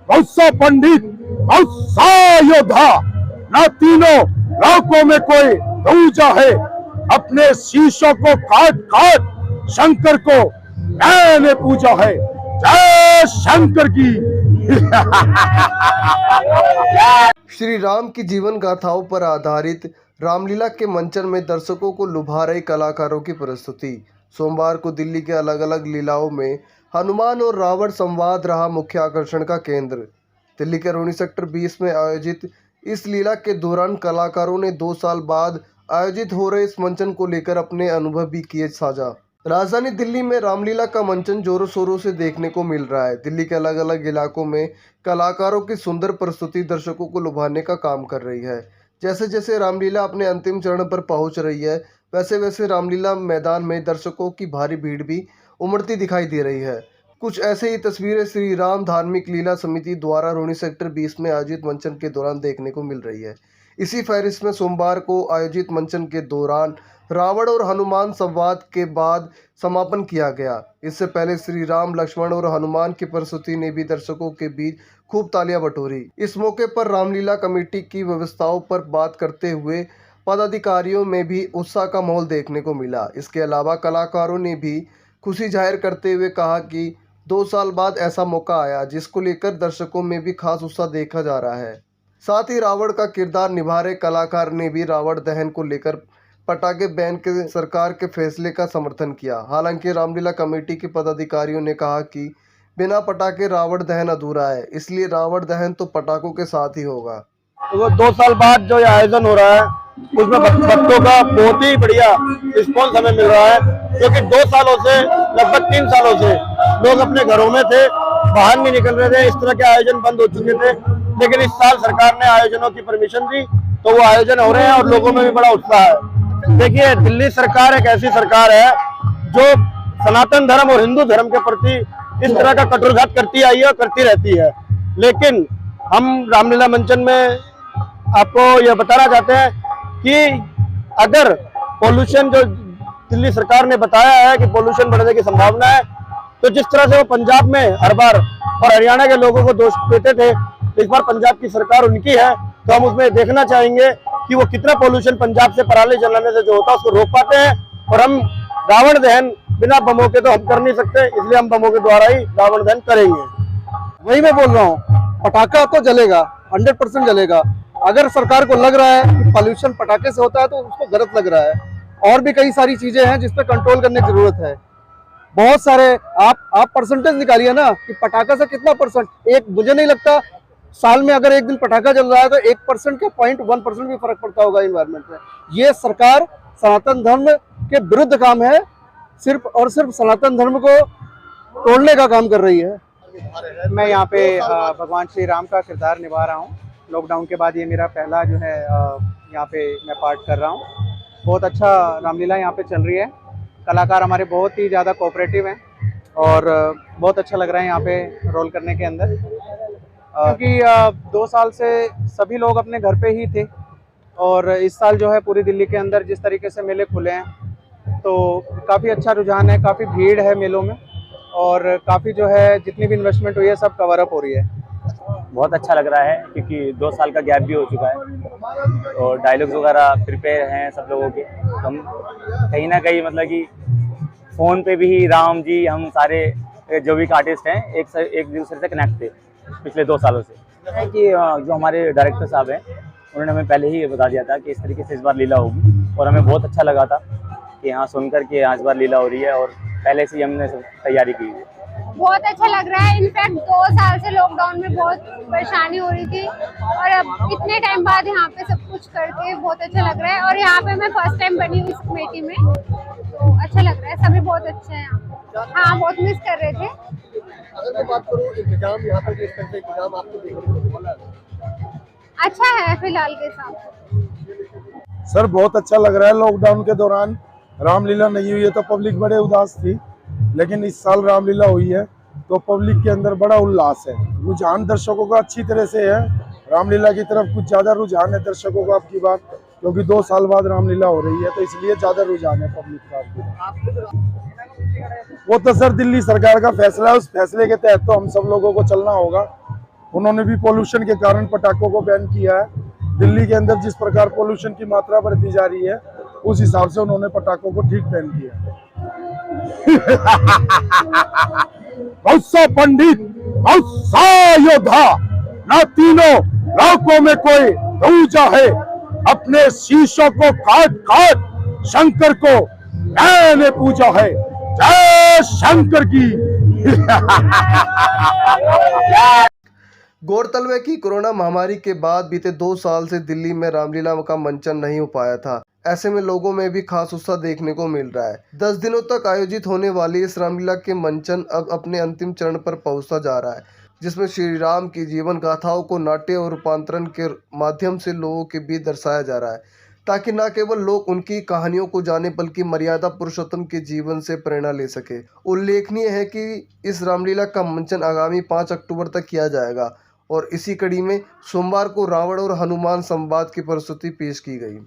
बहुत सा पंडित, बहुत सा योद्धा, न तीनों लोकों में कोई दूजा है। अपने शीशों को काट काट शंकर को मैंने पूजा है। जय शंकर की। श्री राम की जीवन गाथाओं पर आधारित रामलीला के मंचन में दर्शकों को लुभा रहे कलाकारों की प्रस्तुति। सोमवार को दिल्ली के अलग अलग लीलाओं में हनुमान और रावण संवाद रहा मुख्य आकर्षण का केंद्र। दिल्ली के रोहिणी सेक्टर 20 में आयोजित इस लीला के दौरान कलाकारों ने 2 साल बाद आयोजित हो रहे इस मंचन को लेकर अपने अनुभव भी किए साझा। राजधानी दिल्ली में रामलीला का मंचन जोरों शोरों से देखने को मिल रहा है। दिल्ली के अलग अलग इलाकों में कलाकारों की सुंदर प्रस्तुति दर्शकों को लुभाने का काम कर रही है। जैसे जैसे रामलीला अपने अंतिम चरण पर पहुंच रही है, वैसे वैसे रामलीला मैदान में दर्शकों की भारी भीड़ भी उमड़ती दिखाई दे रही है। कुछ ऐसे ही तस्वीरें श्री राम धार्मिक लीला समिति द्वारा रोहिणी सेक्टर 20 में आयोजित मंचन के दौरान देखने को मिल रही है। इसी फहरिस्त में सोमवार को आयोजित मंचन के दौरान रावण और हनुमान संवाद के बाद समापन किया गया। इससे पहले श्री राम, लक्ष्मण और हनुमान की प्रस्तुति ने भी दर्शकों के बीच खूब तालियां बटोरी। इस मौके पर रामलीला कमेटी की व्यवस्थाओं पर बात करते हुए पदाधिकारियों में भी उत्साह का माहौल देखने को मिला। इसके अलावा कलाकारों ने भी खुशी जाहिर करते हुए कहा कि 2 साल बाद ऐसा मौका आया, जिसको लेकर दर्शकों में भी खास उत्साह देखा जा रहा है। साथ ही रावण का किरदार निभा रहे कलाकार ने भी रावण दहन को लेकर पटाखे बैन के सरकार के फैसले का समर्थन किया। हालांकि रामलीला कमेटी के पदाधिकारियों ने कहा कि बिना पटाखे रावण दहन अधूरा है, इसलिए रावण दहन तो पटाखों के साथ ही होगा। तो 2 साल बाद जो ये आयोजन हो रहा है, उसमें बच्चों का बहुत ही बढ़िया रिस्पॉन्स हमें मिल रहा है, क्योंकि 2 सालों से, लगभग 3 सालों से लोग अपने घरों में थे, बाहर नहीं निकल रहे थे। इस तरह के आयोजन बंद हो चुके थे, लेकिन इस साल सरकार ने आयोजनों की परमिशन दी, तो वो आयोजन हो रहे हैं और लोगों में भी बड़ा उत्साह है। देखिए, दिल्ली सरकार एक ऐसी सरकार है जो सनातन धर्म और हिंदू धर्म के प्रति इस तरह का कटुरघात करती आई है और करती रहती है। लेकिन हम रामलीला मंचन में आपको यह बताना चाहते हैं कि अगर पोल्यूशन, जो दिल्ली सरकार ने बताया है कि पोल्यूशन बढ़ने की संभावना है, तो जिस तरह से वो पंजाब में हर बार और हरियाणा के लोगों को दोष देते थे, इस बार पंजाब की सरकार उनकी है, तो हम उसमें देखना चाहेंगे कि वो कितना पोल्यूशन पंजाब से पराली जलाने से जो होता है उसको रोक पाते हैं। और हम रावण दहन बिना बमों के तो हम कर नहीं सकते, इसलिए हम बमों के द्वारा ही रावण दहन करेंगे। वही मैं बोल रहा हूँ, पटाखा तो जलेगा, 100% जलेगा। अगर सरकार को लग रहा है कि पॉल्यूशन पटाखे से होता है, तो उसको गलत लग रहा है। और भी कई सारी चीजें हैं जिस पर कंट्रोल करने की जरूरत है। बहुत सारे आप परसेंटेज निकालिए ना कि पटाखा से कितना परसेंट, एक मुझे नहीं लगता साल में अगर एक दिन पटाखा जल रहा है तो 1% के 0.1% भी फर्क पड़ता होगा इन्वायरमेंट में। ये सरकार सनातन धर्म के विरुद्ध काम है, सिर्फ और सिर्फ सनातन धर्म को तोड़ने का काम कर रही है। मैं यहाँ पे भगवान श्री राम का किरदार निभा रहा हूँ। लॉकडाउन के बाद ये मेरा पहला जो है यहाँ पे मैं पार्ट कर रहा हूँ। बहुत अच्छा रामलीला यहाँ पे चल रही है। कलाकार हमारे बहुत ही ज़्यादा कोऑपरेटिव हैं और बहुत अच्छा लग रहा है यहाँ पे रोल करने के अंदर, क्योंकि 2 साल से सभी लोग अपने घर पे ही थे और इस साल जो है पूरी दिल्ली के अंदर जिस तरीके से मेले खुले हैं, तो काफ़ी अच्छा रुझान है, काफ़ी भीड़ है मेलों में और काफ़ी जो है जितनी भी इन्वेस्टमेंट हुई है सब कवर अप हो रही है। बहुत अच्छा लग रहा है, क्योंकि 2 साल का गैप भी हो चुका है और डायलॉग्स वगैरह प्रिपेयर हैं सब लोगों के। हम कहीं ना कहीं मतलब कि फ़ोन पे भी राम जी, हम सारे जो भी आर्टिस्ट हैं एक दूसरे से कनेक्ट थे पिछले 2 सालों से। है कि जो हमारे डायरेक्टर साहब हैं, उन्होंने हमें पहले ही बता दिया था कि इस तरीके से इस बार लीला होगी और हमें बहुत अच्छा लगा था कि यहाँ सुनकर के यहाँ इस बार लीला हो रही है और पहले से ही हमने सब तैयारी की है। बहुत अच्छा लग रहा है। इनफैक्ट 2 साल से लॉकडाउन में बहुत परेशानी हो रही थी और अब इतने टाइम बाद यहाँ पे सब कुछ करके बहुत अच्छा लग रहा है। और यहाँ पे मैं फर्स्ट टाइम बनी हुई इस कमेटी में, तो अच्छा लग रहा है। सभी बहुत अच्छे हैं यहाँ पे। हाँ, बहुत मिस कर रहे थे। अगर मैं बात करूँ इंतजाम, यहाँ पर जिस तरह से इंतजाम आपको देखने को मिला, अच्छा है फिलहाल के साथ। सर बहुत अच्छा लग रहा है। लॉकडाउन के दौरान रामलीला नहीं हुई है तो पब्लिक बड़े उदास थी, लेकिन इस साल रामलीला हुई है तो पब्लिक के अंदर बड़ा उल्लास है। रुझान दर्शकों का अच्छी तरह से है, रामलीला की तरफ कुछ ज्यादा रुझान है दर्शकों का आपकी बात, क्योंकि 2 साल बाद रामलीला हो रही है तो इसलिए ज्यादा रुझान है पब्लिक का आपकी। वो तो सर दिल्ली सरकार का फैसला है, उस फैसले के तहत तो हम सब लोगों को चलना होगा। उन्होंने भी पोल्यूशन के कारण पटाखों को बैन किया है। दिल्ली के अंदर जिस प्रकार पोल्यूशन की मात्रा बढ़ती जा रही है, उस हिसाब से उन्होंने पटाखों को ठीक बैन किया है। बहुत सा पंडित, बहुत सा योद्धा, ना तीनों लोकों में कोई दूजा है। अपने शीशों को काट काट शंकर को मैंने पूजा है। जय शंकर की। गौरतलब है कि कोरोना महामारी के बाद बीते 2 साल से दिल्ली में रामलीला का मंचन नहीं हो पाया था। ऐसे में लोगों में भी खास उत्साह देखने को मिल रहा है। 10 दिनों तक आयोजित होने वाली इस रामलीला के मंचन अब अपने अंतिम चरण पर पहुंचता जा रहा है, जिसमें श्री राम की जीवन गाथाओं को नाट्य और रूपांतरण के माध्यम से लोगों के बीच दर्शाया जा रहा है, ताकि न केवल लोग उनकी कहानियों को जाने बल्कि मर्यादा पुरुषोत्तम के जीवन से प्रेरणा ले सके। उल्लेखनीय है कि इस रामलीला का मंचन आगामी 5 अक्टूबर तक किया जाएगा और इसी कड़ी में सोमवार को रावण और हनुमान संवाद की प्रस्तुति पेश की गई।